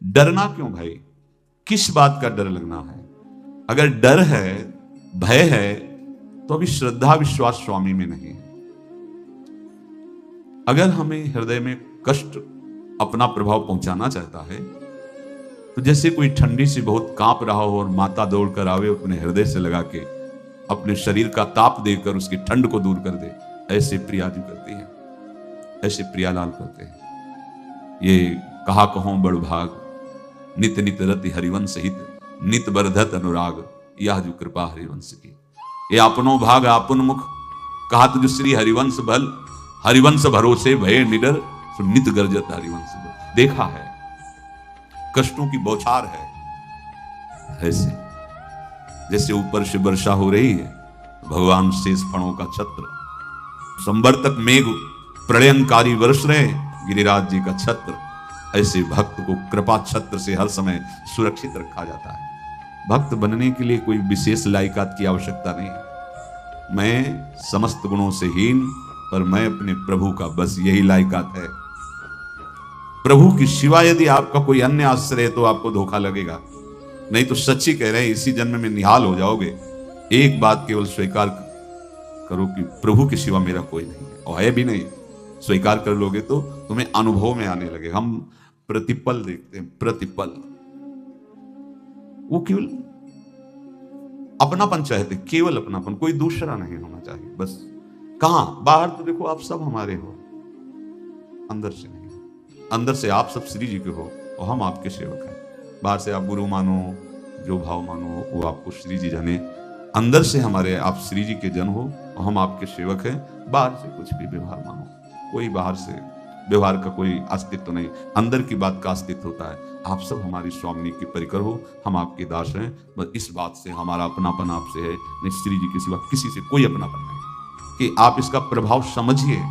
डरना क्यों भाई? किस बात का डर लगना है? अगर डर है, भय है, तो अभी श्रद्धा विश्वास स्वामी में नहीं है। अगर हमें हृदय में कष्ट अपना प्रभाव पहुंचाना चाहता है, तो जैसे कोई ठंडी से बहुत कांप रहा हो और माता दौड़ कर आवे, अपने हृदय से लगा के अपने शरीर का ताप देकर उसकी ठंड को दूर कर दे, ऐसे प्रिया जी करती है, ऐसे प्रियालाल करते हैं। ये कहा कहों बड़ भाग, नित नित रति हरिवंश हित, नित बरधत अनुराग, यह जो कृपा हरिवंश की। ये अपनो भाग आपन मुख, कहा तुझ श्री हरिवंश बल, हरिवंश भरोसे भय निडर, नित गर्जत हरिवंश बल। देखा है, कष्टों की बौछार है। ऐसे जैसे ऊपर से वर्षा हो रही है, भगवान शेष फणों का छत्र, संवर्तक मेघ प्रलयंकारी वर्ष रहे, गिरिराज जी का छत्र। ऐसे भक्त को कृपा छत्र से हर समय सुरक्षित रखा जाता है। भक्त बनने के लिए कोई विशेष लायकात की आवश्यकता नहीं है। मैं समस्त गुणों से हीन, पर मैं अपने प्रभु का, बस यही लायकात है। प्रभु की सिवा यदि आपका कोई अन्य आश्रय है तो आपको धोखा लगेगा, नहीं तो सच्ची कह रहे हैं इसी जन्म में निहाल हो जाओगे। एक बात केवल स्वीकार करो कि प्रभु की सिवा मेरा कोई नहीं है, और है भी नहीं। स्वीकार कर लोगे तो तुम्हें अनुभव में आने लगे। हम प्रतिपल देखते हैं, प्रतिपल। वो केवल अपनापन चाहते, केवल अपनापन, कोई दूसरा नहीं होना चाहिए बस। कहां? बाहर तो देखो आप सब हमारे हो, अंदर से नहीं। अंदर से आप सब श्री जी के हो और हम आपके सेवक हैं। बाहर से आप गुरु मानो, जो भाव मानो वो आपको श्री जी जाने। अंदर से हमारे आप श्री जी के जन हो और हम आपके सेवक हैं। बाहर से कुछ भी व्यवहार मानो, कोई बाहर से व्यवहार का कोई अस्तित्व नहीं, अंदर की बात का अस्तित्व होता है। आप सब हमारी स्वामिनी की परिकर हो, हम आपके दास हैं। बस इस बात से हमारा अपनापन आपसे है, नहीं श्री जी के सिवा किसी से कोई अपनापन नहीं। कि आप इसका प्रभाव समझिए।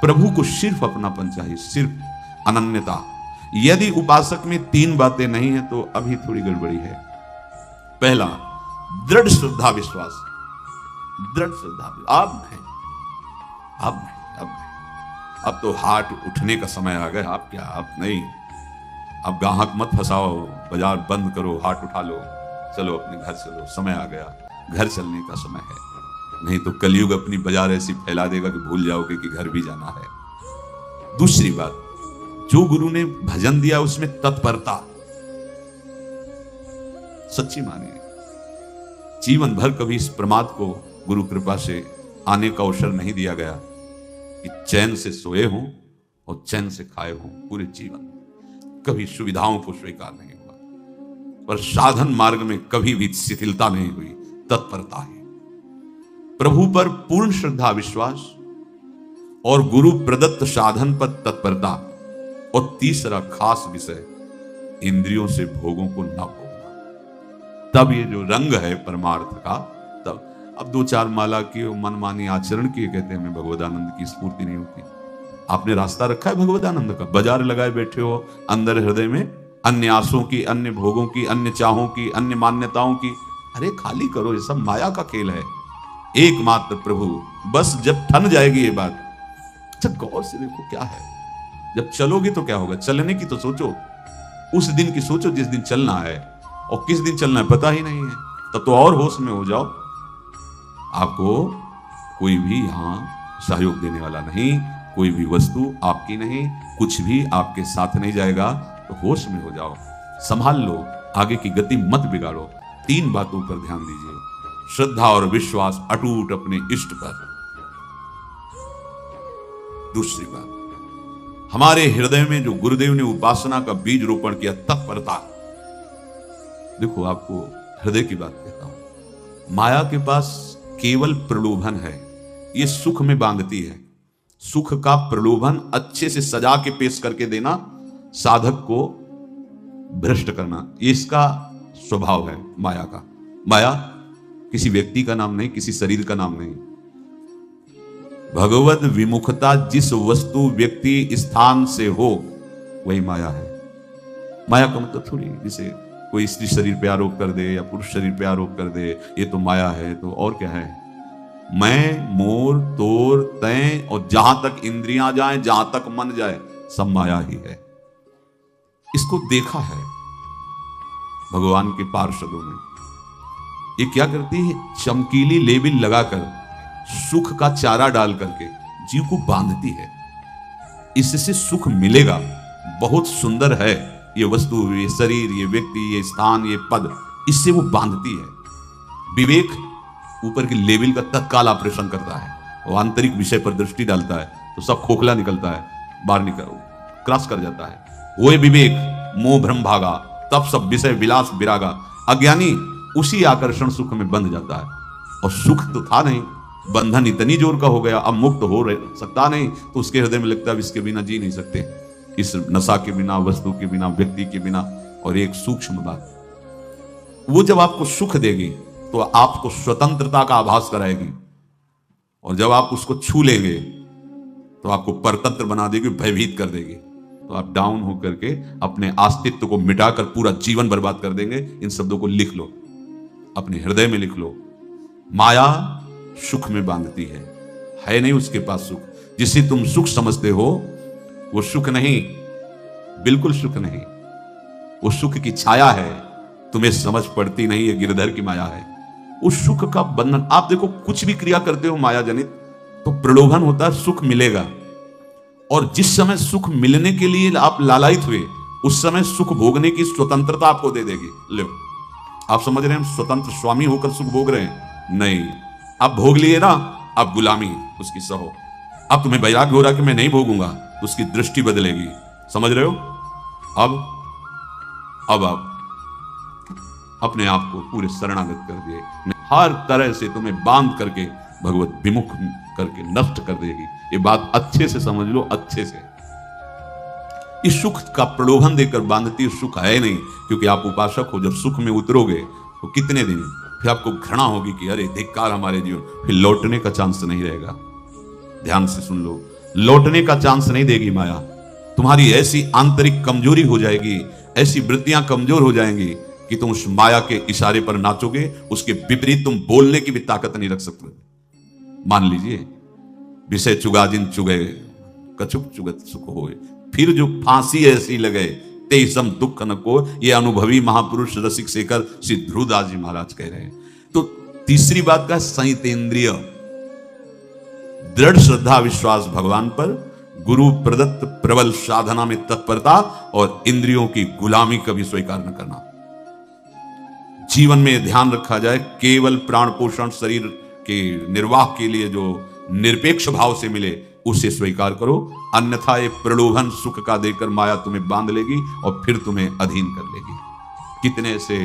प्रभु को सिर्फ अपनापन चाहिए, सिर्फ अनन्यता। यदि उपासक में तीन बातें नहीं है तो अभी थोड़ी गड़बड़ी है। पहला, दृढ़ श्रद्धा विश्वास। दृढ़ श्रद्धा, अब नहीं, अब नहीं, अब नहीं। अब तो हाथ उठने का समय आ गया। आप क्या, अब नहीं। अब गाहक मत फंसाओ, बाजार बंद करो, हाथ उठा लो, चलो अपने घर चलो। समय आ गया, घर चलने का समय है। नहीं तो कलयुग अपनी बाजार ऐसी फैला देगा कि भूल जाओगे कि घर भी जाना है। दूसरी बात, जो गुरु ने भजन दिया उसमें तत्परता, सच्ची मानिए। जीवन भर कभी इस प्रमाद को गुरु कृपा से आने का अवसर नहीं दिया गया कि चैन से सोए हों और चैन से खाए हों। पूरे जीवन कभी सुविधाओं को स्वीकार नहीं हुआ, पर साधन मार्ग में कभी भी शिथिलता नहीं हुई, तत्परता है। प्रभु पर पूर्ण श्रद्धा विश्वास और गुरु प्रदत्त साधन पर तत्परता। और तीसरा खास विषय, इंद्रियों से भोगों को न भोगना। तब ये जो रंग है परमार्थ का, तब अब दो चार माला की मनमानी आचरण किए कहते हैं हमें भगवदानंद की स्फूर्ति नहीं होती। आपने रास्ता रखा है भगवदानंद का, बाजार लगाए बैठे हो अंदर हृदय में, अन्य आसों की, अन्य भोगों की, अन्य चाहों की, अन्य मान्यताओं की। अरे खाली करो, ये सब माया का खेल है। एकमात्र प्रभु। बस जब ठन जाएगी ये बात, अच्छा गौर से देखो क्या है। जब चलोगे तो क्या होगा, चलने की तो सोचो, उस दिन की सोचो जिस दिन चलना है, और किस दिन चलना है पता ही नहीं है। तब तो और होश में हो जाओ। आपको कोई भी यहां सहयोग देने वाला नहीं, कोई भी वस्तु आपकी नहीं, कुछ भी आपके साथ नहीं जाएगा। तो होश में हो जाओ, संभाल लो, आगे की गति मत बिगाड़ो। तीन बातों पर ध्यान दीजिए, श्रद्धा और विश्वास अटूट अपने इष्ट पर। दूसरी बात, हमारे हृदय में जो गुरुदेव ने उपासना का बीज रोपण किया, तत्परता। देखो आपको हृदय की बात कहता हूं, माया के पास केवल प्रलोभन है, ये सुख में बांधती है। सुख का प्रलोभन अच्छे से सजा के पेश करके देना, साधक को भ्रष्ट करना, ये इसका स्वभाव है माया का। माया किसी व्यक्ति का नाम नहीं, किसी शरीर का नाम नहीं। भगवत विमुखता जिस वस्तु व्यक्ति स्थान से हो वही माया है। माया का मतलब थोड़ी जैसे कोई स्त्री शरीर पे आरोप कर दे या पुरुष शरीर पे आरोप कर दे, ये तो माया है। तो और क्या है? मैं, मोर, तोर, तय, और जहां तक इंद्रियां जाएं, जहां तक मन जाए, सब माया ही है। इसको देखा है भगवान के पार्षदों ने। ये क्या करती है, चमकीली लेबिल लगाकर सुख का चारा डाल करके जीव को बांधती है। इससे सुख मिलेगा, बहुत सुंदर है ये वस्तु, ये शरीर, ये व्यक्ति, ये स्थान, ये पद, इससे वो बांधती है। विवेक ऊपर की लेबिल का तत्काल ऑपरेशन करता है, वो आंतरिक विषय पर दृष्टि डालता है तो सब खोखला निकलता है, बाहर निकल क्रॉस कर जाता है। वो विवेक, मोह भ्रम भागा, तब सब विषय विलास विरागा। अज्ञानी उसी आकर्षण सुख में बंध जाता है, और सुख तो था नहीं, बंधन इतनी जोर का हो गया, अब मुक्त हो सकता नहीं, तो उसके हृदय में लगता है इसके बिना जी नहीं सकते, इस नशा के बिना, वस्तु के बिना, व्यक्ति के बिना। और एक सूक्ष्म बात, वो जब आपको सुख देगी तो आपको स्वतंत्रता का आभास कराएगी, और जब आप उसको छू लेंगे तो आपको परतंत्र बना देगी, भयभीत कर देगी। तो आप डाउन होकर के अपने अस्तित्व को मिटाकर पूरा जीवन बर्बाद कर देंगे। इन शब्दों को लिख लो, अपने हृदय में लिख लो। माया सुख में बांधती है नहीं उसके पास सुख। जिसे तुम सुख समझते हो वो सुख नहीं, बिल्कुल सुख नहीं, वो सुख की छाया है, तुम्हें समझ पड़ती नहीं, ये गिरधर की माया है। उस सुख का बंधन, आप देखो कुछ भी क्रिया करते हो माया जनित तो प्रलोभन होता है, सुख मिलेगा। और जिस समय सुख मिलने के लिए आप लालायित हुए, उस समय सुख भोगने की स्वतंत्रता आपको दे देगी। लो, आप समझ रहे हैं स्वतंत्र स्वामी होकर सुख भोग रहे हैं? नहीं, आप भोग लिए ना, आप गुलामी उसकी सहो। अब तुम्हें वैराग्य हो रहा कि मैं नहीं भोगूंगा, उसकी दृष्टि बदलेगी। समझ रहे हो? अब आप अपने आप को पूरे शरणागत कर दिए, हर तरह से तुम्हें बांध करके भगवत विमुख करके नष्ट कर देगी। ये बात अच्छे से समझ लो, अच्छे से। इस सुख का प्रलोभन देकर बांधती सुख है नहीं, क्योंकि आप उपासक हो। जब सुख में उतरोगे तो कितने दिन फिर आपको घृणा होगी कि अरे धिक्कार हमारे जीवन, फिर लौटने का चांस नहीं रहेगा। ध्यान से सुन लो, लौटने का चांस नहीं देगी माया। तुम्हारी ऐसी आंतरिक कमजोरी हो जाएगी, ऐसी वृत्तियां कमजोर हो जाएंगी कि तुम उस माया के इशारे पर नाचोगे, उसके विपरीत तुम बोलने की भी ताकत नहीं रख सकते। मान लीजिए, विषय चुगा जिन चुगे कछुक चुगत सुख होए, फिर जो फांसी ऐसी लगे तेसम दुख न को, ये अनुभवी महापुरुष रसिक शेखर श्री ध्रुवदास जी महाराज कह रहे हैं। तो तीसरी बात का संयतेंद्रिय, दृढ़ श्रद्धा विश्वास भगवान पर, गुरु प्रदत्त प्रबल साधना में तत्परता, और इंद्रियों की गुलामी कभी स्वीकार न करना। जीवन में ध्यान रखा जाए, केवल प्राण पोषण शरीर के निर्वाह के लिए जो निरपेक्ष भाव से मिले उसे स्वीकार करो, अन्यथा ये प्रलोभन सुख का देकर माया तुम्हें बांध लेगी और फिर तुम्हें अधीन कर लेगी। कितने से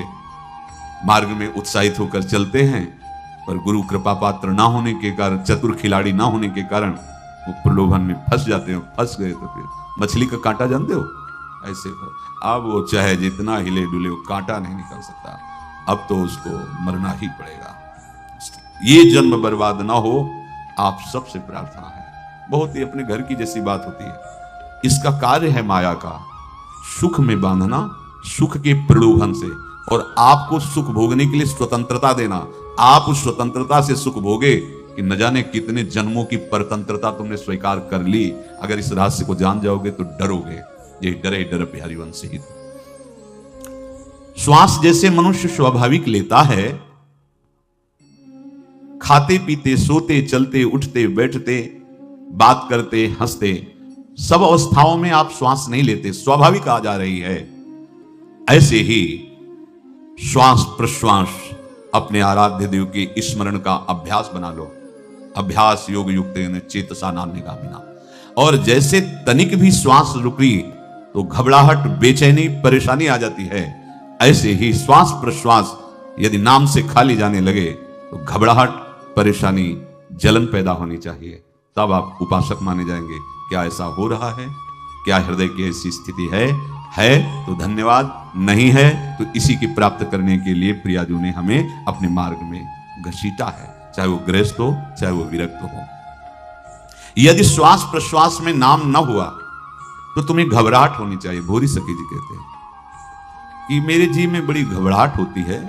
मार्ग में उत्साहित होकर चलते हैं, पर गुरु कृपा पात्र ना होने के कारण, चतुर खिलाड़ी ना होने के कारण वो प्रलोभन में फंस जाते हो। फंस गए तो फिर मछली का कांटा जानते हो, ऐसे अब वो चाहे जितना हिले डुले, वो कांटा नहीं निकल सकता। अब तो उसको मरना ही पड़ेगा। ये जन्म बर्बाद ना हो, आप सबसे प्रार्थना है। बहुत ही अपने घर की जैसी बात होती है। इसका कार्य है माया का सुख में बांधना, सुख के प्रलोभन से, और आपको सुख भोगने के लिए स्वतंत्रता देना। आप उस स्वतंत्रता से सुख भोगे कि न जाने कितने जन्मों की परतंत्रता तुमने स्वीकार कर ली। अगर इस रहस्य को जान जाओगे तो डरोगे। ये डरे डर बिहारी वंश ही। श्वास जैसे मनुष्य स्वाभाविक लेता है, खाते पीते सोते चलते उठते बैठते बात करते हंसते, सब अवस्थाओं में आप श्वास नहीं लेते, स्वाभाविक आ जा रही है। ऐसे ही श्वास प्रश्वास अपने आराध्य देव के स्मरण का अभ्यास बना लो। अभ्यास योग युक्त चेतसा नान्य का बिना। और जैसे तनिक भी श्वास रुकी तो घबराहट, बेचैनी, परेशानी आ जाती है, ऐसे ही श्वास प्रश्वास यदि नाम से खाली जाने लगे तो घबराहट, परेशानी, जलन पैदा होनी चाहिए। तब आप उपासक माने जाएंगे। क्या ऐसा हो रहा है? क्या हृदय की ऐसी स्थिति है तो धन्यवाद, नहीं है तो इसी की प्राप्त करने के लिए प्रियाजू ने हमें अपने मार्ग में घसीटा है, चाहे वो गृहस्थ हो चाहे वो विरक्त हो। यदि श्वास प्रश्वास में नाम न हुआ तो तुम्हें घबराहट होनी चाहिए। भोरी सखी जी कहते हैं कि मेरे जी में बड़ी घबराहट होती है,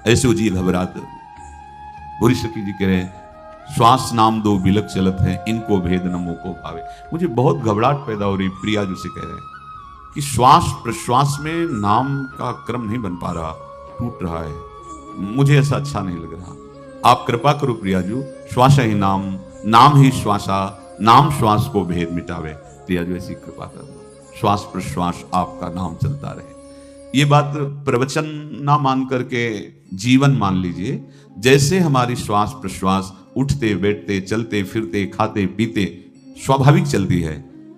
ऐसे वो जी घबराते। भोरी सखी जी कह रहे हैं, श्वास नाम दो बिलक चलत है, इनको भेद न मोको भावे। मुझे बहुत घबराहट पैदा हो रही, प्रिया जी से कह रहे हैं। कि श्वास प्रश्वास में नाम का क्रम नहीं बन पा रहा, टूट रहा है, मुझे ऐसा अच्छा नहीं लग रहा। आप कृपा करो प्रियाजू, श्वास ही नाम, नाम ही श्वासा, नाम श्वास को भेद मिटावे। प्रियाजू ऐसी कृपा कर दो, श्वास प्रश्वास आपका नाम चलता रहे। ये बात प्रवचन ना मान करके जीवन मान लीजिए। जैसे हमारी श्वास प्रश्वास उठते बैठते चलते फिरते खाते पीते स्वाभाविक चलती है,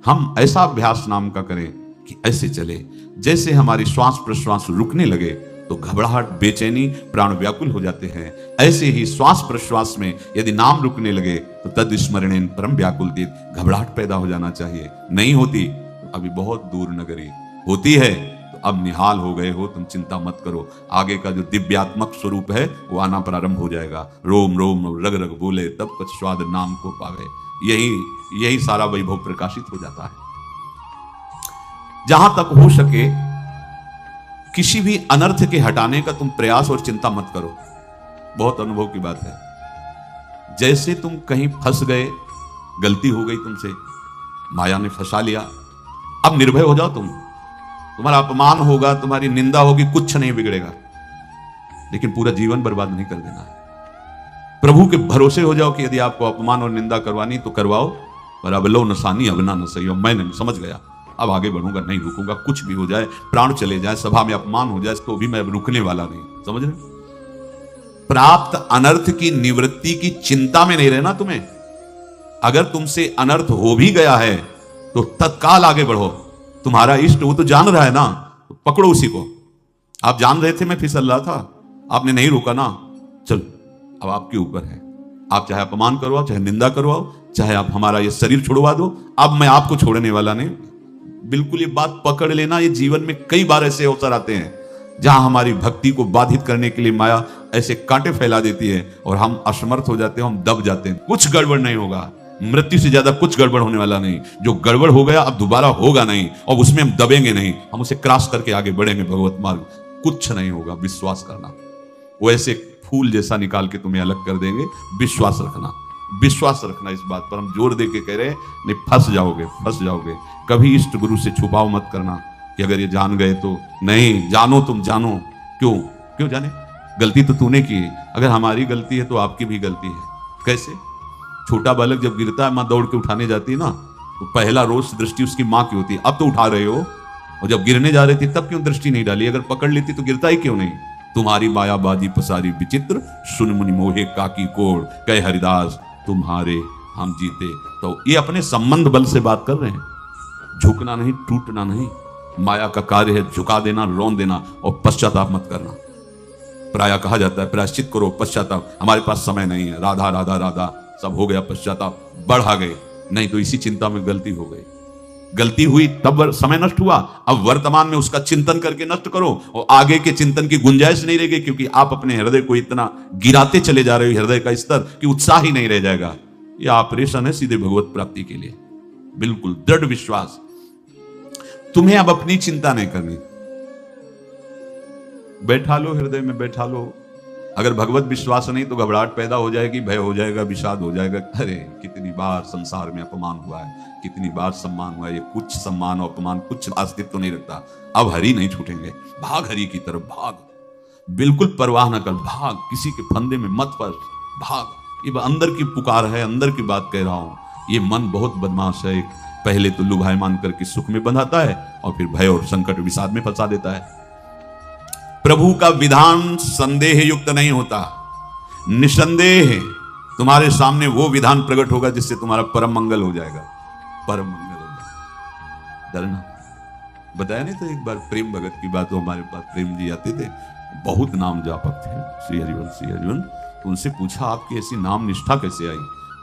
हम ऐसा अभ्यास नाम का करें कि ऐसे चले। जैसे हमारी श्वास प्रश्वास रुकने लगे तो घबराहट बेचैनी प्राण व्याकुल हो जाते हैं, ऐसे ही श्वास प्रश्वास में यदि नाम रुकने लगे तो तद स्मरणेन परम व्याकुल दीत, घबराहट पैदा हो जाना चाहिए। नहीं होती तो अभी बहुत दूर नगरी, होती है तो अब निहाल हो गए हो, तुम चिंता मत करो। आगे का जो दिव्यात्मक स्वरूप है वो आना प्रारंभ हो जाएगा। रोम रोम रग रग बोले तब कुछ स्वाद नाम को पावे, यही सारा वैभव प्रकाशित हो जाता है। जहां तक हो सके किसी भी अनर्थ के हटाने का तुम प्रयास और चिंता मत करो। बहुत अनुभव की बात है। जैसे तुम कहीं फंस गए, गलती हो गई तुमसे, माया ने फंसा लिया, अब निर्भय हो जाओ। तुम्हारा अपमान होगा, तुम्हारी निंदा होगी, कुछ नहीं बिगड़ेगा, लेकिन पूरा जीवन बर्बाद नहीं कर देना है। प्रभु के भरोसे हो जाओ कि यदि आपको अपमान और निंदा करवानी तो करवाओ, पर अब लो नसानी अब ना सही हो, मैं नहीं समझ गया, अब आगे बढ़ूंगा, नहीं रुकूंगा, कुछ भी हो जाए, प्राण चले जाए, सभा में अपमान हो जाए, तो भी मैं अब रुकने वाला नहीं। समझ रहे? प्राप्त अनर्थ की निवृत्ति की चिंता में नहीं रहना तुम्हें। अगर तुमसे अनर्थ हो भी गया है तो तत्काल आगे बढ़ो। तुम्हारा इष्ट वो तो जान रहा है ना, तो पकड़ो उसी को। आप जान रहे थे मैं फिसल रहा था, आपने नहीं रोका ना, चलो अब आपके ऊपर है। आप चाहे अपमान करवाओ, चाहे निंदा करवाओ, चाहे आप हमारा ये शरीर छुड़वा दो, अब मैं आपको छोड़ने वाला नहीं। बिल्कुल ये बात पकड़ लेना। ये जीवन में कई बार ऐसे अवसर आते हैं जहां हमारी भक्ति को बाधित करने के लिए माया ऐसे कांटे फैला देती है और हम असमर्थ हो जाते हैं, हम दब जाते हैं। कुछ गड़बड़ नहीं होगा, मृत्यु से ज्यादा कुछ गड़बड़ होने वाला नहीं। जो गड़बड़ हो गया अब दोबारा होगा नहीं, और उसमें हम दबेंगे नहीं, हम उसे क्रॉस करके आगे बढ़ेंगे भगवत मार्ग। कुछ नहीं होगा, विश्वास करना। वो ऐसे फूल जैसा निकाल के तुम्हें अलग कर देंगे। विश्वास रखना, विश्वास रखना। इस बात पर हम जोर दे के कह रहे हैं, नहीं फंस जाओगे, फंस जाओगे। कभी इष्ट गुरु से छुपाओ मत करना कि अगर ये जान गए तो। नहीं, जानो, तुम जानो। क्यों जाने? गलती तो तूने की है। अगर हमारी गलती है तो आपकी भी गलती है। कैसे? छोटा बालक जब गिरता है, माँ दौड़ के उठाने जाती है ना, तो पहला रोज दृष्टि उसकी माँ की होती है। अब तो उठा रहे हो, और जब गिरने जा रही थी तब क्यों दृष्टि नहीं डाली? अगर पकड़ लेती तो गिरता ही क्यों नहीं? तुम्हारी मायाबाजी पसारी विचित्र, सुन मुनि मोहे काकी कोड़, कहे हरिदास तुम्हारे हम जीते। तो ये अपने संबंध बल से बात कर रहे हैं। झुकना नहीं, टूटना नहीं। माया का कार्य है झुका देना, रौन देना, और पश्चाताप मत करना। प्राय कहा जाता है प्रायश्चित करो, पश्चाताप। हमारे पास समय नहीं है। राधा राधा राधा सब हो गया, पश्चाताप बढ़ा गए। नहीं तो इसी चिंता में गलती हो गई, गलती हुई तब समय नष्ट हुआ। अब वर्तमान में उसका चिंतन करके नष्ट करो, और आगे के चिंतन की गुंजाइश नहीं रहेगी, क्योंकि आप अपने हृदय को इतना गिराते चले जा रहे हो, हृदय का स्तर, कि उत्साह ही नहीं रह जाएगा। यह ऑपरेशन है सीधे भगवत प्राप्ति के लिए। बिल्कुल दृढ़ विश्वास। तुम्हें अब अपनी चिंता नहीं करनी। बैठा लो, हृदय में बैठा लो। अगर भगवत विश्वास नहीं तो घबराहट पैदा हो जाएगी, भय हो जाएगा, विषाद हो जाएगा। अरे कितनी बार संसार में अपमान हुआ है, कितनी बार सम्मान हुआ है। ये कुछ सम्मान और अपमान कुछ अस्तित्व नहीं रखता। अब हरि नहीं छूटेंगे। भाग हरि की तरफ, भाग। बिल्कुल परवाह न कर, भाग। किसी के फंदे में मत फंस, भाग। ये अंदर की पुकार है, अंदर की बात कह रहा हूं। ये मन बहुत बदमाश है। पहले तो लुभायमान करके सुख में बंधाता है, और फिर भय और संकट विषाद में फंसा देता है। प्रभु का विधान संदेह युक्त नहीं होता। निसंदेह तुम्हारे सामने वो विधान प्रकट होगा जिससे तुम्हारा परम मंगल हो जाएगा। परम मंगल हो जाएगा। डरना। बताया नहीं तो एक बार प्रेम भगत की बात हो, हमारे पास प्रेम जी आते थे, बहुत नाम जापक थे, श्री हरिवंश श्री हरिवंश। तो उनसे पूछा आपकी ऐसी नाम निष्ठा कैसे आई?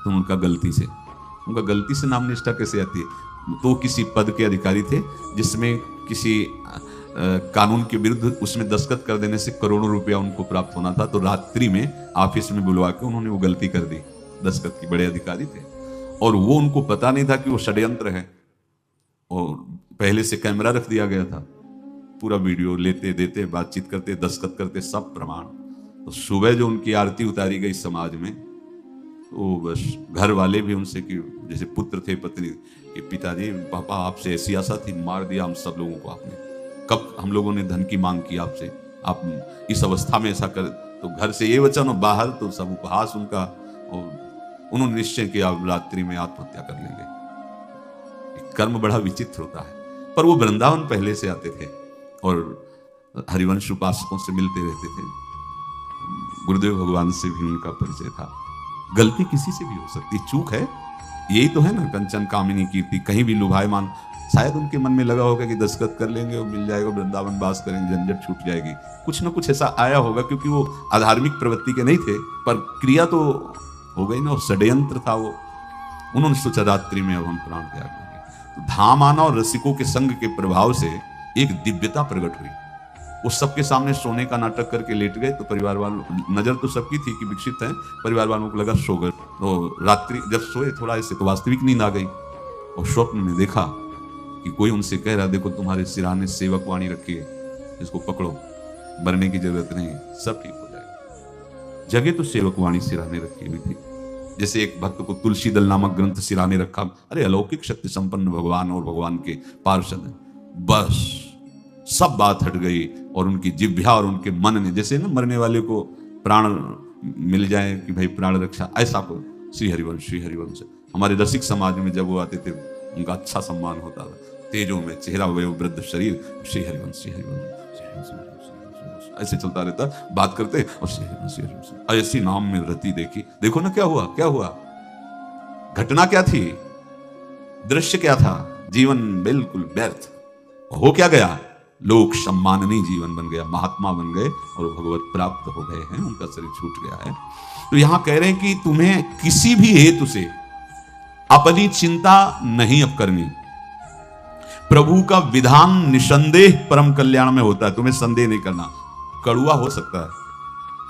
तो उनका गलती से नाम निष्ठा कैसे आती है? तो किसी पद के अधिकारी थे जिसमें किसी कानून के विरुद्ध उसमें दस्तखत कर देने से करोड़ों रुपया उनको प्राप्त होना था। तो रात्रि में ऑफिस में बुलवा के उन्होंने वो गलती कर दी। दस्तखत की बड़े अधिकारी थे, और वो उनको पता नहीं था कि वो षड्यंत्र है, और पहले से कैमरा रख दिया गया था। पूरा वीडियो लेते देते, बातचीत करते, दस्तखत करते, सब प्रमाण। तो सुबह जो उनकी आरती उतारी गई समाज में, तो बस घर वाले भी उनसे कि जैसे पुत्र थे पत्नी कि पिताजी पापा आपसे ऐसी आशा थी, मार दिया हम सब लोगों को आपने, कब हम लोगों ने धन की मांग की आपसे, आप इस अवस्था में ऐसा कर। तो घर से ये वचन और बाहर तो सब उपहास उनका, और उन्होंने निश्चय किया रात्रि में आत्महत्या कर लेंगे। कर्म बड़ा विचित्र होता है। पर वो वृंदावन पहले से आते थे और हरिवंश उपासकों से मिलते रहते थे, गुरुदेव भगवान से भी उनका परिचय था। गलती किसी से भी हो सकती, चूक है, यही तो है ना, कंचन कामिनी कीर्ति, कहीं भी लुभायमान। शायद उनके मन में लगा होगा कि दस्तखत कर लेंगे और मिल जाएगा, वृंदावन वास करेंगे, झंझट छूट जाएगी, कुछ ना कुछ ऐसा आया होगा, क्योंकि वो अधार्मिक प्रवृत्ति के नहीं थे, पर क्रिया तो हो गई ना, और षड्यंत्र था वो। उन्होंने सोचा रात्रि में अब हम प्राण त्याग देंगे। तो धाम आना और रसिकों के संग के प्रभाव से एक दिव्यता प्रकट हुई। वो सबके सामने सोने का नाटक करके लेट गए, तो परिवार वालों, नजर तो सबकी थी कि विकसित है, परिवार वालों को लगा सो गए। तो रात्रि जब सोए थोड़ा ऐसे तो वास्तविक नींद आ गई, और स्वप्न में देखा कि कोई उनसे कह रहा, देखो तुम्हारे सिरहाने सेवक वाणी रखी है, इसको पकड़ो, मरने की जरूरत नहीं, सब ठीक हो जाएगा। जगह तो सेवक वाणी सिरहाने रखी हुई थी, जैसे एक भक्त को तुलसी दल नामक ग्रंथ सिरहाने रखा। अरे अलौकिक शक्ति संपन्न भगवान और भगवान के पार्षद, बस सब बात हट गई, और उनकी जिह्वा और उनके मन ने, जैसे ना मरने वाले को प्राण मिल जाए कि भाई प्राण रक्षा, ऐसा को श्री हरिवंश हमारे रसिक समाज में जब वो आते थे उनका अच्छा सम्मान होता था। तेजों में चेहरा वयो वृद्ध शरीर, श्री हरिवंश ऐसे चलता रहता, बात करते और श्री हरिवंश ऐसी नाम में रति देखी। देखो ना क्या हुआ, घटना क्या थी, दृश्य क्या था, जीवन बिल्कुल व्यर्थ हो क्या गया, लोक सम्माननीय जीवन बन गया, महात्मा बन गए और भगवत प्राप्त हो गए हैं, उनका शरीर छूट गया है। तो यहां कह रहे हैं कि तुम्हें किसी भी हेतु से अपनी चिंता नहीं अब करनी। प्रभु का विधान निसंदेह परम कल्याण में होता है, तुम्हें संदेह नहीं करना। कड़ुआ हो सकता है,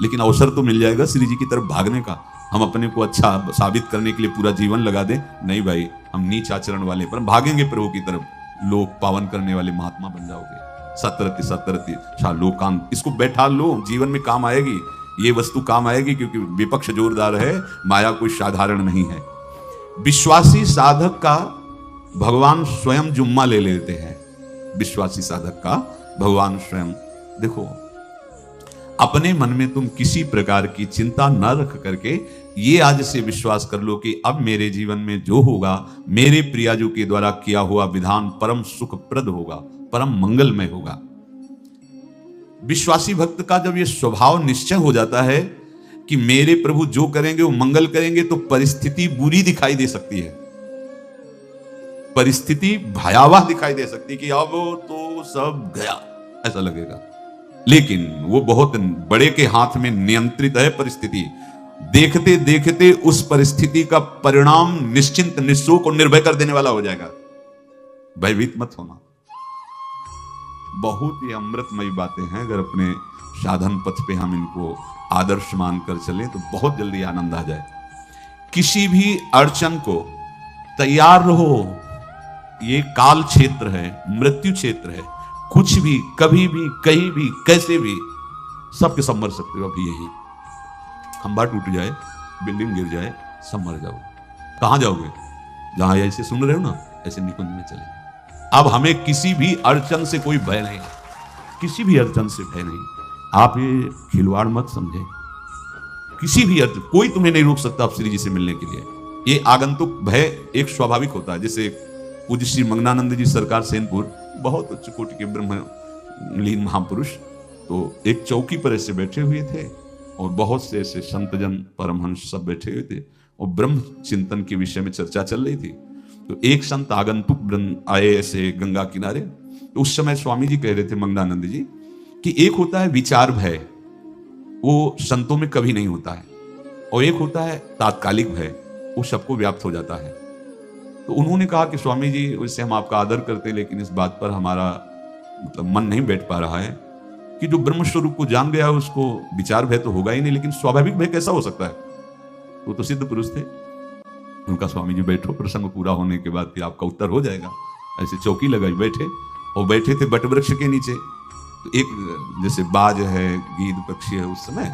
लेकिन अवसर तो मिल जाएगा श्री जी की तरफ भागने का। हम अपने को अच्छा साबित करने के लिए पूरा जीवन लगा दें, नहीं भाई, हम नीच आचरण वाले पर भागेंगे प्रभु की तरफ, लोक पावन करने वाले महात्मा बन जाओगे। सतरति लोकांत, इसको बैठा लो, जीवन में काम आएगी, ये वस्तु काम आएगी, क्योंकि विपक्ष जोरदार है, माया कोई साधारण नहीं है। विश्वासी साधक का भगवान स्वयं जुम्मा ले लेते हैं, विश्वासी साधक का भगवान स्वयं। देखो, अपने मन में तुम किसी प्रकार की चिंता न रख करके ये आज से विश्वास कर लो कि अब मेरे जीवन में जो होगा, मेरे प्रियाजू के द्वारा किया हुआ विधान परम सुखप्रद होगा, परम मंगलमय होगा। विश्वासी भक्त का जब ये स्वभाव निश्चय हो जाता है कि मेरे प्रभु जो करेंगे वो मंगल करेंगे, तो परिस्थिति बुरी दिखाई दे सकती है, परिस्थिति भयावह दिखाई दे सकती है कि अब तो सब गया ऐसा लगेगा, लेकिन वो बहुत बड़े के हाथ में नियंत्रित है परिस्थिति। देखते देखते उस परिस्थिति का परिणाम निश्चिंत, निःशोक और निर्भय कर देने वाला हो जाएगा। भयभीत मत होना। बहुत ही अमृतमयी बातें हैं, अगर अपने साधन पथ पे हम इनको आदर्श मानकर चलें तो बहुत जल्दी आनंद आ जाए। किसी भी अड़चन को तैयार रहो, ये काल क्षेत्र है, मृत्यु क्षेत्र है, कुछ भी कभी भी कहीं भी कैसे भी सबके सब मर सकते हो। अभी यही खंबा टूट जाए, बिल्डिंग गिर जाए, सब मर जाओ, कहां जाओगे? जहां ऐसे सुन रहे हो ना, ऐसे निकुंज में चले। अब हमें किसी भी अड़चन से कोई भय नहीं, किसी भी अड़चन से भय नहीं। आप ये खिलवाड़ मत समझे, किसी भी अड़चन कोई तुम्हें नहीं रोक सकता आप श्री जी से मिलने के लिए। ये आगंतुक भय एक स्वाभाविक होता है। जैसे पूज्य श्री मंगनानंद जी सरकार सेनपुर, बहुत उच्च कोटि के ब्रह्मलीन महापुरुष, तो एक चौकी पर ऐसे बैठे हुए थे और बहुत से ऐसे संतजन परमहंस सब बैठे हुए थे और ब्रह्म चिंतन के विषय में चर्चा चल रही थी। तो एक संत आगंतुक आए ऐसे गंगा किनारे। तो उस समय स्वामी जी कह रहे थे मंगनानंद जी कि एक होता है विचार भय, वो संतों में कभी नहीं होता है, और एक होता है तात्कालिक भय, वो सबको व्याप्त हो जाता है। तो उन्होंने कहा कि स्वामी जी, वैसे हम आपका आदर करते, लेकिन इस बात पर हमारा मतलब मन नहीं बैठ पा रहा है कि जो ब्रह्म स्वरूप को जान गया है उसको विचार भय तो होगा ही नहीं, लेकिन स्वाभाविक भय कैसा हो सकता है? वो तो सिद्ध पुरुष थे। उनका स्वामी जी बैठो, प्रसंग पूरा होने के बाद फिर आपका उत्तर हो जाएगा। ऐसे चौकी लगाई बैठे, और बैठे थे बट वृक्ष के नीचे। तो एक जैसे बाज है, गीद पक्षी है उस समय,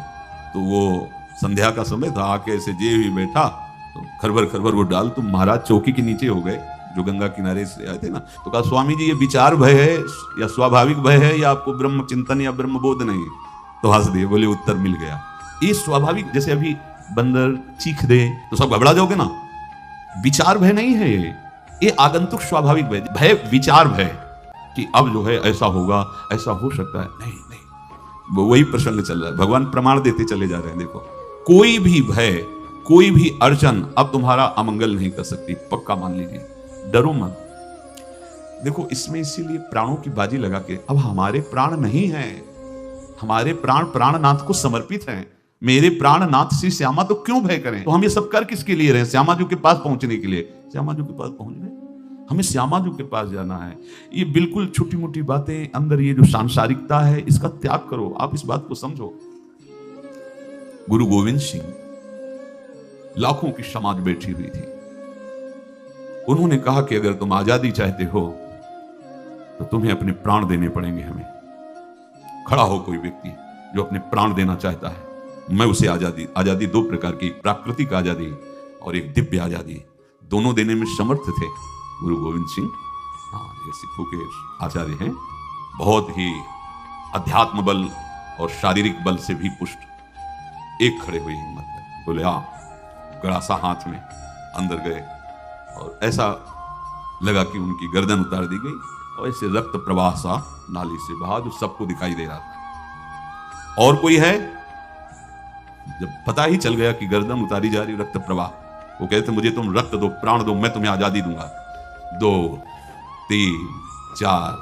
तो वो संध्या का समय था, आके ऐसे जे हुई बैठा तो खरबर खरबर वो डाल, तुम महाराज चौकी के नीचे हो गए, जो गंगा किनारे से आए थे ना। तो कहा स्वामी जी ये विचार भय है या स्वाभाविक भय है या आपको ब्रह्म चिंतन या ब्रह्म बोध नहीं? तो हंस दिए, बोले उत्तर मिल गया। ये स्वाभाविक, जैसे अभी बंदर चीख दे तो सब घबरा जाओगे ना, विचार भय नहीं है ये आगंतुक स्वाभाविक भय। भय विचार भय कि अब जो है ऐसा होगा, ऐसा हो सकता है, नहीं नहीं, वही प्रसंग चल रहा है। भगवान प्रमाण देते चले जा रहे हैं। देखो कोई भी भय, कोई भी अड़चन अब तुम्हारा अमंगल नहीं कर सकती, पक्का मान लीजिए, डरो मत। देखो इसमें इसीलिए प्राणों की बाजी लगा के, अब हमारे प्राण नहीं है, हमारे प्राण प्राणनाथ को समर्पित हैं। मेरे प्राणनाथ श्री श्यामा, तो क्यों भय करें? तो हम ये सब कर किसके लिए रहे? श्यामा जी के पास पहुंचने के लिए। श्यामा जी के पास पहुंचने, हमें श्यामा जी के पास जाना है। ये बिल्कुल छोटी मोटी बातें, अंदर ये जो सांसारिकता है इसका त्याग करो। आप इस बात को समझो। गुरु गोविंद सिंह, लाखों की समाज बैठी हुई थी, उन्होंने कहा कि अगर तुम आजादी चाहते हो तो तुम्हें अपने प्राण देने पड़ेंगे हमें। खड़ा हो कोई व्यक्ति जो अपने प्राण देना चाहता है, मैं उसे आजादी, आजादी दो प्रकार की, प्राकृतिक आजादी और एक दिव्य आजादी, दोनों देने में समर्थ थे गुरु गोविंद सिंह। हाँ, ये सिखों के आचार्य हैं, बहुत ही अध्यात्म बल और शारीरिक बल से भी पुष्ट। एक खड़े हुए हिम्मत है, बोले हाँ, गड़ासा हाथ में अंदर गए और ऐसा लगा कि उनकी गर्दन उतार दी गई और ऐसे रक्त प्रवाह सा नाली से बहा, जो सबको दिखाई दे रहा था। और कोई है? जब पता ही चल गया कि गर्दन उतारी जा रही, रक्त प्रवाह, वो कहते मुझे तुम रक्त दो, प्राण दो, मैं तुम्हें आजादी दूंगा। 2 3 4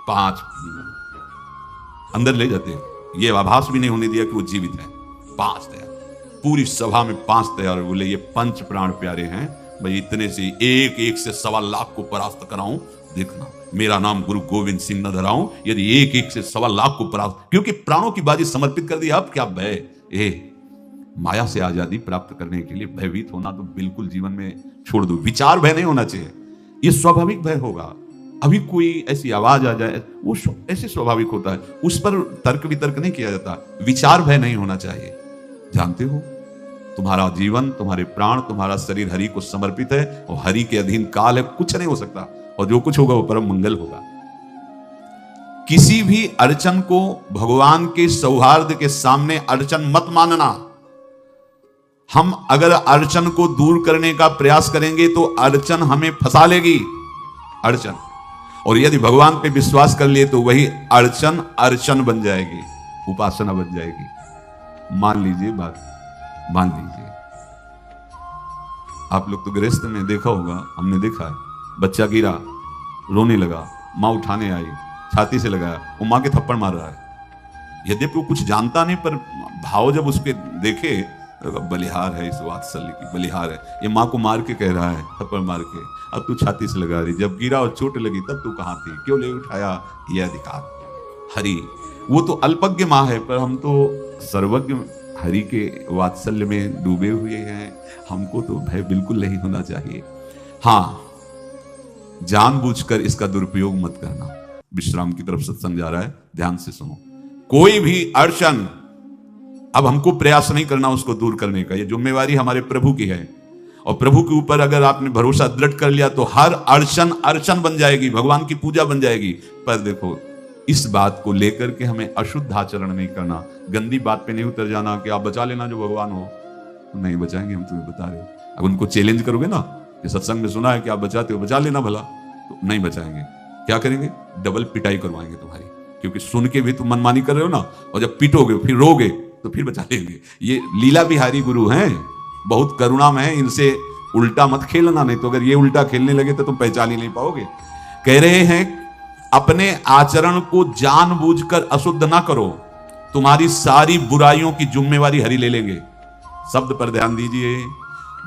5 अंदर ले जाते हैं, ये आभास भी नहीं होने दिया कि वो जीवित है। 5 तैयार, पूरी सभा में 5 तैयार। बोले ये पंच प्राण प्यारे हैं भाई, इतने से एक एक से 1.25 लाख को परास्त कराऊं, देखना मेरा नाम गुरु गोविंद सिंह न धराऊं, यदि एक एक से 1.25 लाख को परास्त, क्योंकि प्राणों की बाजी समर्पित कर दी। अब क्या भय? माया से आजादी प्राप्त करने के लिए भयभीत होना तो बिल्कुल जीवन में छोड़ दो। विचार भय नहीं होना चाहिए, ये स्वाभाविक भय होगा। अभी कोई ऐसी आवाज आ जाए, वो ऐसे स्वाभाविक होता है, उस पर तर्क वितर्क नहीं किया जाता। विचार भय नहीं होना चाहिए। जानते हो तुम्हारा जीवन, तुम्हारे प्राण, तुम्हारा शरीर हरि को समर्पित है और हरि के अधीन काल है, कुछ नहीं हो सकता, और जो कुछ होगा वो परम मंगल होगा। किसी भी अड़चन को भगवान के सौहार्द के सामने अड़चन मत मानना। हम अगर अड़चन को दूर करने का प्रयास करेंगे तो अड़चन हमें फंसा लेगी, अड़चन। और यदि भगवान पे विश्वास कर लिए तो वही अड़चन अर्चन बन जाएगी, उपासना बन जाएगी। मान लीजिए बात, मान लीजिए आप लोग तो गृहस्थ में देखा होगा, हमने देखा है, बच्चा गिरा, रोने लगा, मां उठाने आई, छाती से लगाया, वो मां के थप्पड़ मार रहा है। यद्यपि वो कुछ जानता नहीं, पर भाव जब उसके देखे, बलिहार है इस वात्सल्य की, बलिहार है, ये मां को मार के कह रहा है, थप्पड़ मार के, अब तू छाती से लगा रही, जब गिरा और चोट लगी तब तू कहां थी, क्यों ले उठाया? ये अधिकार हरि, वो तो अल्पज्ञ मां है, पर हम तो सर्वज्ञ हरि के वात्सल्य में डूबे हुए हैं। हमको तो भय बिल्कुल नहीं होना चाहिए। हाँ, जानबूझकर इसका दुरुपयोग मत करना। विश्राम की तरफ सत्संग जा रहा है, ध्यान से सुनो। कोई भी अड़चन अब हमको प्रयास नहीं करना उसको दूर करने का, ये जिम्मेवारी हमारे प्रभु की है। और प्रभु के ऊपर अगर आपने भरोसा दृढ़ कर लिया तो हर अड़चन अर्चन बन जाएगी, भगवान की पूजा बन जाएगी। पर देखो, इस बात को लेकर के हमें अशुद्ध आचरण नहीं करना, गंदी बात पे नहीं उतर जाना कि आप बचा लेना जो भगवान हो। नहीं बचाएंगे, हम तुम्हें बता रहे हो। अब उनको चैलेंज करोगे ना, ये सत्संग में सुना है कि आप बचाते हो, बचा लेना भला, तो नहीं बचाएंगे। क्या करेंगे? डबल पिटाई करवाएंगे तुम्हारी, क्योंकि सुन के भी तुम मनमानी कर रहे हो ना, और जब पिटोगे फिर रोगे तो फिर बचा लेंगे। ये लीला बिहारी गुरु हैं, बहुत करुणा में है, इनसे उल्टा मत खेलना, नहीं तो अगर ये उल्टा खेलने लगे तो तुम पहचान ही नहीं पाओगे। कह रहे हैं अपने आचरण को जानबूझकर अशुद्ध ना करो, तुम्हारी सारी बुराइयों की जिम्मेवारी हरि ले लेंगे। शब्द पर ध्यान दीजिए,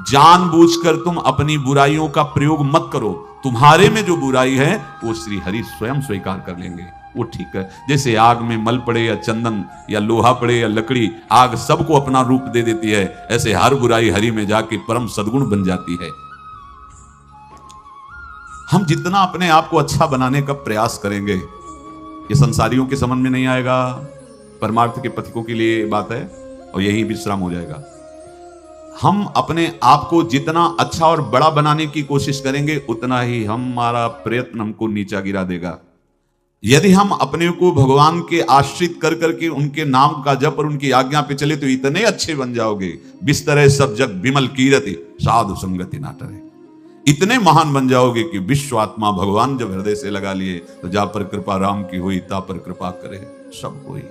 जानबूझकर तुम अपनी बुराइयों का प्रयोग मत करो। तुम्हारे में जो बुराई है वो श्री हरि स्वयं स्वीकार कर लेंगे, वो ठीक है। जैसे आग में मल पड़े या चंदन या लोहा पड़े या लकड़ी, आग सबको अपना रूप दे देती है, ऐसे हर बुराई हरि में जाके परम सद्गुण बन जाती है। हम जितना अपने आप को अच्छा बनाने का प्रयास करेंगे, ये संसारियों के समझ में नहीं आएगा, परमार्थ के पथिकों के लिए बात है। और यही विश्राम हो जाएगा। हम अपने आप को जितना अच्छा और बड़ा बनाने की कोशिश करेंगे उतना ही हमारा प्रयत्न हमको नीचा गिरा देगा। यदि हम अपने को भगवान के आश्रित कर करके उनके नाम का जप और उनकी आज्ञा पे चले तो इतने अच्छे बन जाओगे, बिस्तरे सब जग विमल कीरति साधु संगति ना टरे। इतने महान बन जाओगे कि विश्व आत्मा भगवान जब हृदय से लगा लिए तो जा पर कृपा राम की हुई ता पर कृपा करे सब कोई।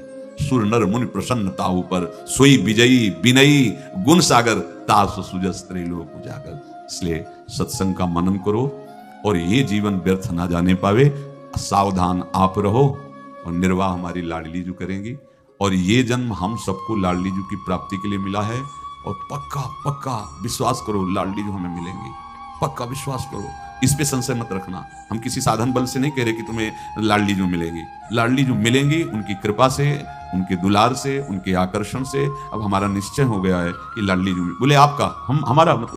सुर नर मुनि प्रसन्नता ऊपर सोई विजयी विनयी गुण सागर तास सुजस त्रैलोक उजागर। इसलिए सत्संग का मनन करो और ये जीवन व्यर्थ ना जाने पावे। सावधान आप रहो और निर्वाह हमारी लाडली जू करेंगी। और ये जन्म हम सबको लाडली जू की प्राप्ति के लिए मिला है। और पक्का पक्का विश्वास करो लाडली जू हमें मिलेंगी, पक्का विश्वास करो, इस पे संशय मत रखना। हम किसी साधन बल से नहीं कह रहे कि तुम्हें लाडली जू मिलेंगी। लाडली जू मिलेंगी उनकी कृपा से, उनके दुलार से, उनके आकर्षण से। अब हमारा निश्चय हो गया है कि लाडली जू बोले आपका, हम हमारा मतलब